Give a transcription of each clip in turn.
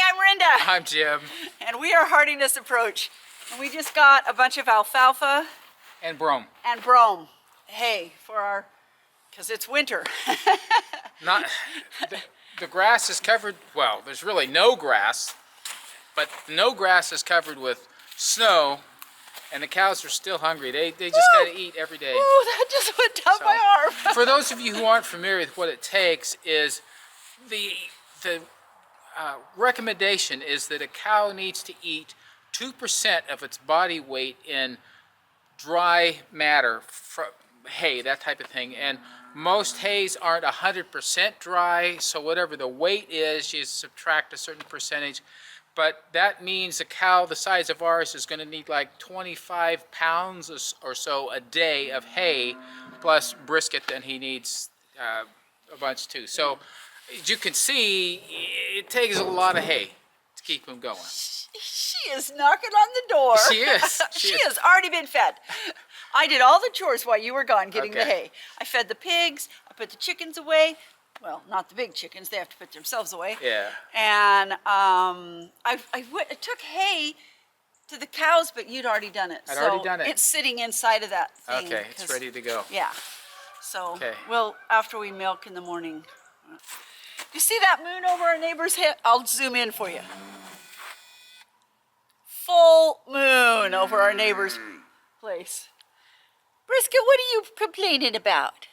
I'm Rinda. I'm Jim. And we are Heartiness Approach. And we just got a bunch of alfalfa. And brome. And brome. Hay for our, because it's winter. Not, the grass is covered, well, there's really no grass, but no grass is covered with snow, and the cows are still hungry. They just got to eat every day. Ooh, that just went down my arm. For those of you who aren't familiar with what it takes, is the recommendation is that a cow needs to eat 2% of its body weight in dry matter, hay, that type of thing. And most hays aren't 100% dry, so whatever the weight is, you subtract a certain percentage. But that means a cow the size of ours is going to need like 25 pounds or so a day of hay, plus brisket, and he needs a bunch too. So as you can see, it takes a lot of hay to keep him going. She is knocking on the door. She is. She has already been fed. I did all the chores while you were gone getting the hay. I fed the pigs, I put the chickens away. Well, not the big chickens, they have to put themselves away. Yeah. And I took hay to the cows, but you'd already done it. I'd already done it. It's sitting inside of that thing. Okay, it's ready to go. Yeah. So, well, after we milk in the morning. You see that moon over our neighbor's head? I'll zoom in for you. Full moon over our neighbor's place. Brisket, what are you complaining about?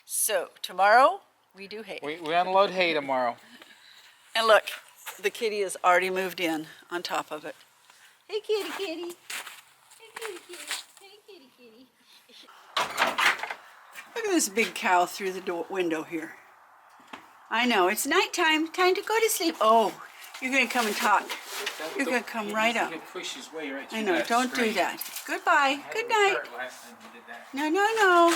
So, tomorrow, we do hay. We unload hay tomorrow. And look, the kitty has already moved in on top of it. Hey, kitty, kitty. Hey, kitty, kitty. Hey, kitty, kitty. Look at this big cow through the window here. I know, it's nighttime, time to go to sleep. Oh, you're going to come and talk. You're going to come right up. I know, don't do that. Goodbye. Good night. No, no, no.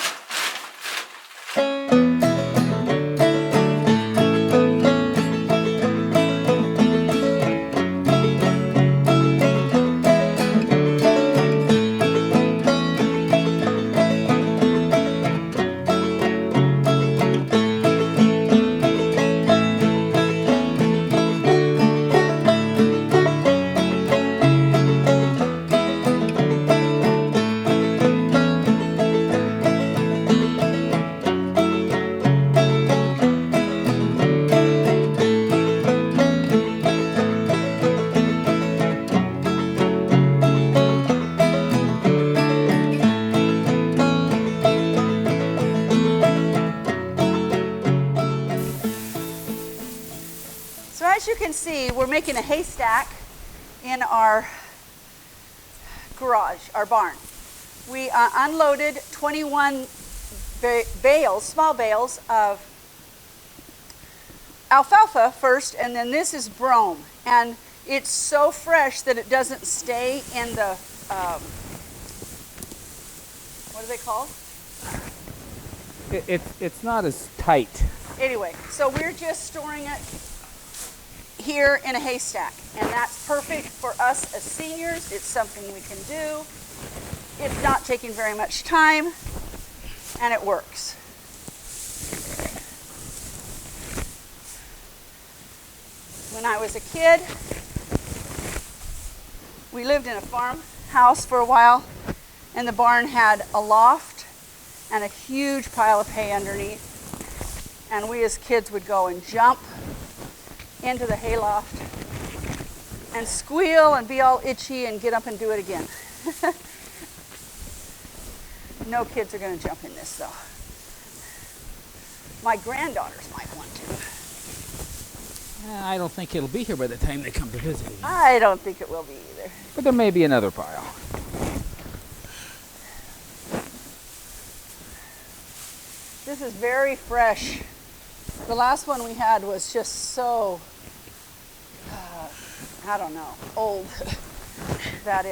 As you can see, we're making a haystack in our garage, our barn. We unloaded 21 bales, small bales of alfalfa first, and then this is brome. And it's so fresh that it doesn't stay in the, what are they called? It's not as tight. Anyway, so we're just storing it here in a haystack, and that's perfect for us as seniors. It's something we can do. It's not taking very much time, and it works. When I was a kid, we lived in a farmhouse for a while, and the barn had a loft and a huge pile of hay underneath, and we as kids would go and jump into the hayloft and squeal and be all itchy and get up and do it again. No kids are going to jump in this though. My granddaughters might want to. I don't think it'll be here by the time they come to visit. I don't think it will be either. But there may be another pile. This is very fresh. The last one we had was just so, I don't know, old that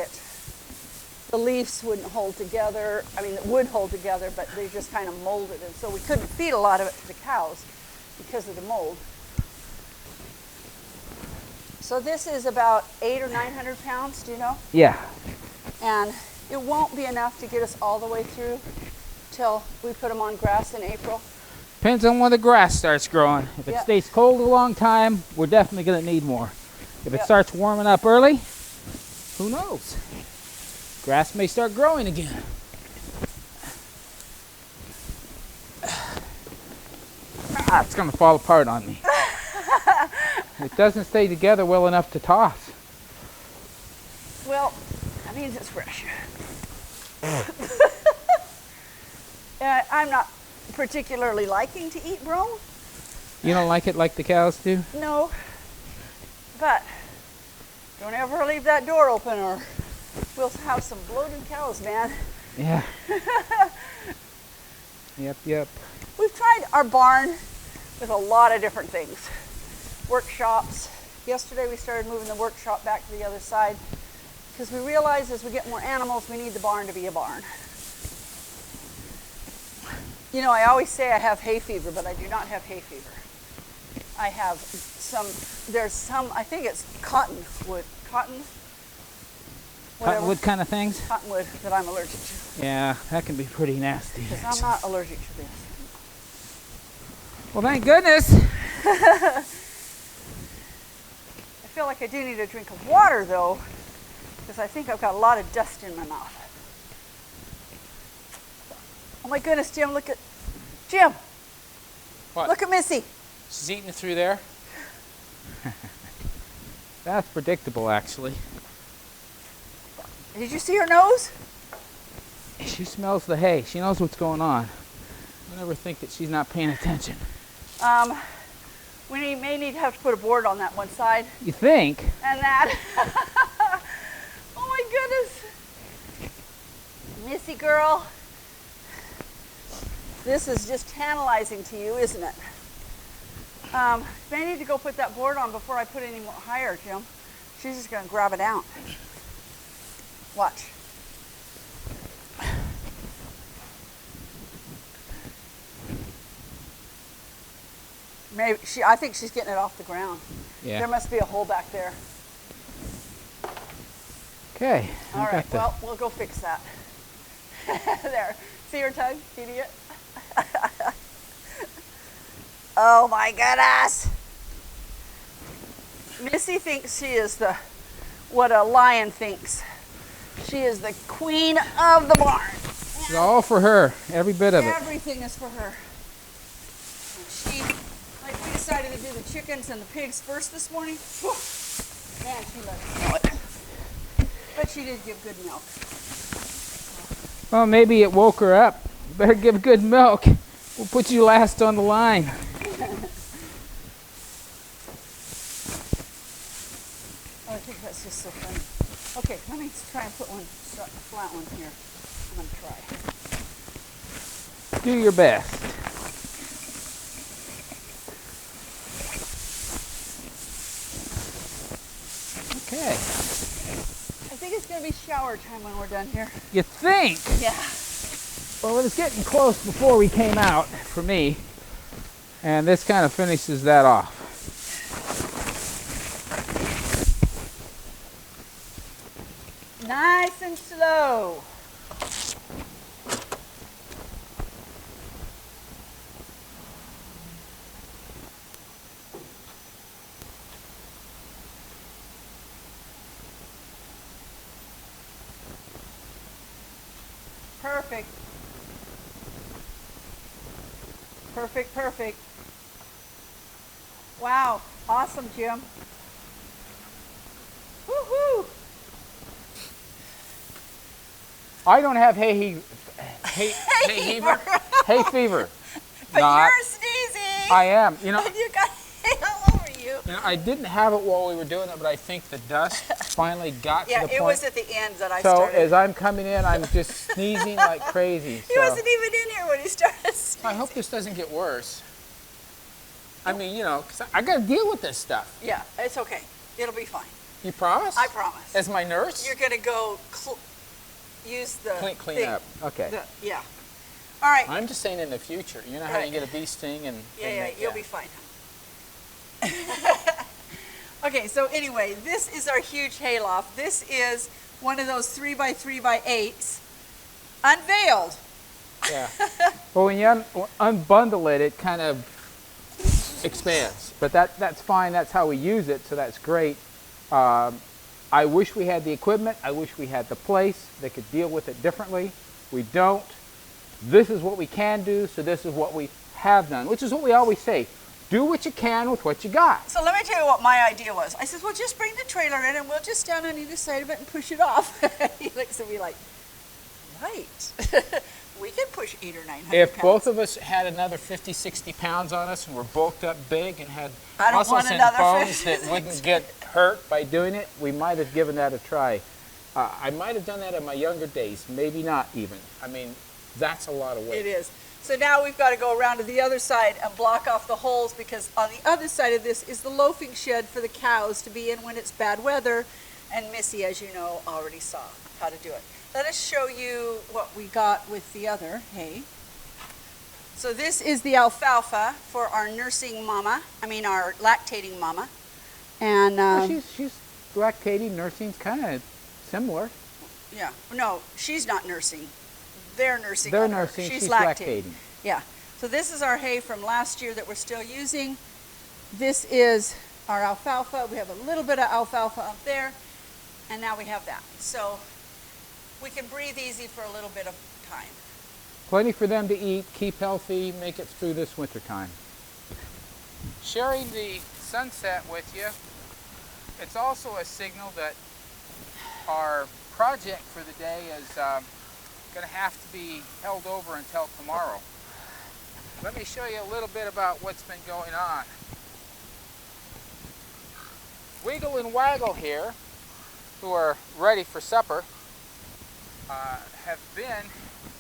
the leaves wouldn't hold together. I mean, it would hold together, but they just kind of molded. And so we couldn't feed a lot of it to the cows because of the mold. So this is about 800 or 900 pounds, do you know? Yeah. And it won't be enough to get us all the way through till we put them on grass in April. Depends on when the grass starts growing. If it Yep. stays cold a long time, we're definitely going to need more. If it Yep. starts warming up early, who knows? Grass may start growing again. Ah, it's going to fall apart on me. It doesn't stay together well enough to toss. Well, that means it's fresh. I'm not particularly liking to eat brome. You don't like it like the cows do? No. But don't ever leave that door open or we'll have some bloated cows, man. Yeah. Yep. We've tried our barn with a lot of different things. Workshops. Yesterday we started moving the workshop back to the other side because we realized as we get more animals, we need the barn to be a barn. You know, I always say I have hay fever, but I do not have hay fever. I have there's some, I think it's cottonwood Cottonwood kind of things? Cottonwood that I'm allergic to. Yeah, that can be pretty nasty. Because I'm not allergic to this. Well, thank goodness. I feel like I do need a drink of water though, because I think I've got a lot of dust in my mouth. Oh my goodness, Jim, Jim, What? look at Missy. She's eating it through there. That's predictable, actually. Did you see her nose? She smells the hay. She knows what's going on. I never think that she's not paying attention. We may need to have to put a board on that one side. You think? And that. Oh my goodness. Missy girl. This is just tantalizing to you, isn't it? May need to go put that board on before I put any more higher, Jim. She's just going to grab it out. Watch. Maybe I think she's getting it off the ground. Yeah. There must be a hole back there. Okay. All right, well, we'll go fix that. There. See her tongue, idiot? Oh my goodness! Missy thinks she is what a lion thinks. She is the queen of the barn. It's all for her, every bit of it. Everything is for her. And we decided to do the chickens and the pigs first this morning. Whew. Man, she let us know it. But she did give good milk. Well, maybe it woke her up. You better give good milk. We'll put you last on the line. I think that's just so funny. Okay, let me try and put a flat one here. I'm going to try. Do your best. Okay. I think it's going to be shower time when we're done here. You think? Yeah. Well, it was getting close before we came out, for me. And this kind of finishes that off. Nice and slow. Perfect. Perfect, perfect. Wow, awesome, Jim. Woohoo! I don't have hay fever. Hay fever. But Not. you're sneezing. I am. You know, You got hay all over you. I didn't have it while we were doing it, but I think the dust finally got to the point. Yeah, it was at the end that I So started. as I'm coming in, I'm just sneezing like crazy. He wasn't even in here when he started sneezing. I hope this doesn't get worse. I mean, you know, 'cause I got to deal with this stuff. Yeah, it's okay. It'll be fine. You promise? I promise. As my nurse? You're going to go use the Clean thing. up. Okay. Yeah. All right. I'm just saying in the future. You know how Right. you get a bee sting and... Yeah, you'll be fine. Okay, so anyway, this is our huge hayloft. This is one of those 3x3x8s, unveiled. Yeah. But when you unbundle it, it kind of expands. But that's fine. That's how we use it, so that's great. I wish we had the equipment. I wish we had the place that could deal with it differently. We don't. This is what we can do, so this is what we have done, which is what we always say. Do what you can with what you got. So let me tell you what my idea was. I said, well, just bring the trailer in and we'll just stand on either side of it and push it off. He looks at me like, right. We can push 800 or 900 If pounds. both of us had another 50, 60 pounds on us and were bulked up big and had I don't muscles want and another bones 50. that wouldn't get hurt by doing it, we might have given that a try. I might have done that in my younger days, maybe not even. I mean, that's a lot of weight. It is. So now we've got to go around to the other side and block off the holes, because on the other side of this is the loafing shed for the cows to be in when it's bad weather. And Missy, as you know, already saw how to do it. Let us show you what we got with the other hay. So this is the alfalfa for our nursing mama, our lactating mama. And Well, she's lactating, nursing's kind of similar. yeah, no, she's not nursing. They're nursing. They're on her. nursing, she's lactating. lactating. Yeah. So this is our hay from last year that we're still using. This is our alfalfa. We have a little bit of alfalfa up there, and now we have that. So we can breathe easy for a little bit of time. Plenty for them to eat, keep healthy, make it through this winter time. Sharing the sunset with you, it's also a signal that our project for the day is going to have to be held over until tomorrow. Let me show you a little bit about what's been going on. Wiggle and Waggle here, who are ready for supper, have been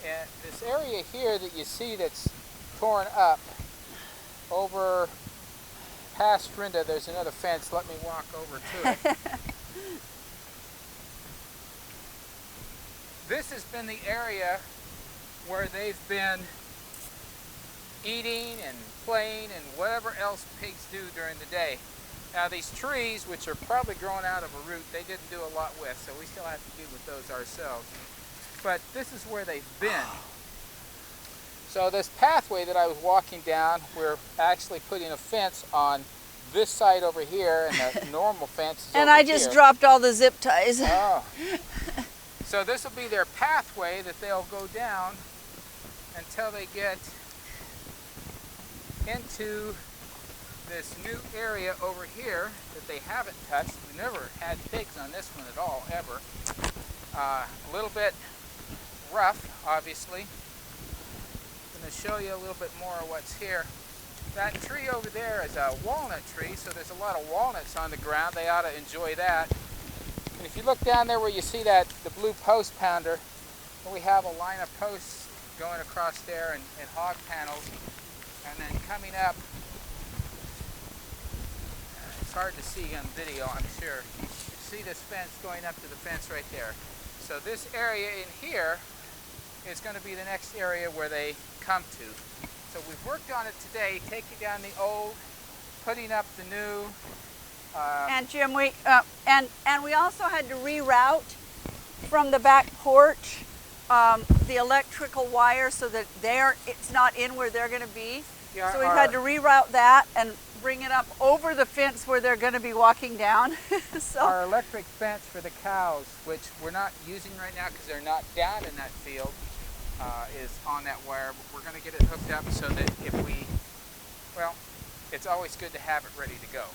in this area here that you see that's torn up over past Rinda. There's another fence. Let me walk over to it. This has been the area where they've been eating and playing and whatever else pigs do during the day. Now these trees, which are probably growing out of a root, they didn't do a lot with, so we still have to deal with those ourselves. But this is where they've been. So this pathway that I was walking down, we're actually putting a fence on this side over here, and the normal fence is And over I just here. dropped all the zip ties. Oh. So this will be their pathway that they'll go down until they get into this new area over here that they haven't touched. We never had pigs on this one at all, ever. A little bit rough, obviously. I'm going to show you a little bit more of what's here. That tree over there is a walnut tree, so there's a lot of walnuts on the ground. They ought to enjoy that. And if you look down there where you see that, the blue post pounder, we have a line of posts going across there and hog panels. And then coming up, it's hard to see on video, I'm sure. You see this fence going up to the fence right there. So this area in here is going to be the next area where they come to. So we've worked on it today, taking down the old, putting up the new. And Jim, we also had to reroute from the back porch the electrical wire so that it's not in where they're going to be. Yeah, so we've had to reroute that and bring it up over the fence where they're going to be walking down. So our electric fence for the cows, which we're not using right now because they're not down in that field, is on that wire. But we're going to get it hooked up so that it's always good to have it ready to go.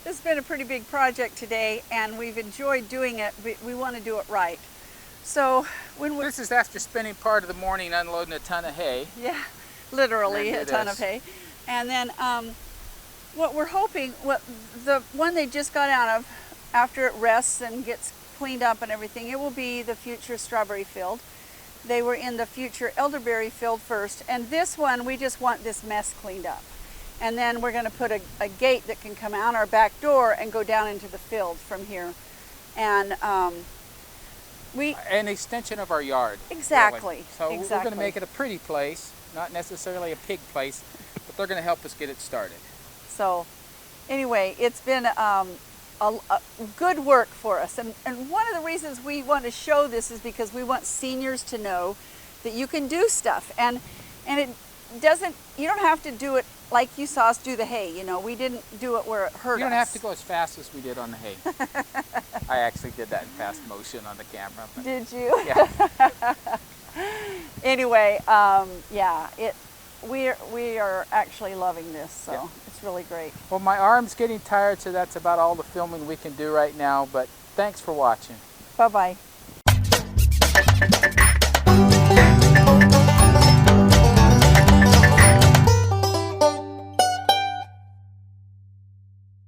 this has been a pretty big project today, and we've enjoyed doing it. We want to do it right. So This is after spending part of the morning unloading a ton of hay. yeah, literally And a ton of hay. And then what we're hoping, the one they just got out of, after it rests and gets cleaned up and everything, it will be the future strawberry field. They were in the future elderberry field first, and this one, we just want this mess cleaned up. And then we're going to put a gate that can come out our back door and go down into the field from here. And an extension of our yard. Exactly. Really. So we're going to make it a pretty place, not necessarily a pig place, but they're going to help us get it started. So anyway, it's been a good work for us. And one of the reasons we want to show this is because we want seniors to know that you can do stuff, and it doesn't, you don't have to do it like you saw us do the hay. You know, we didn't do it where it hurt us. You don't have to go as fast as we did on the hay. I actually did that in fast motion on the camera. But Did you? yeah. Anyway, yeah, we are actually loving this, so Yeah. it's really great. Well, my arm's getting tired, so that's about all the filming we can do right now, but thanks for watching. Bye-bye.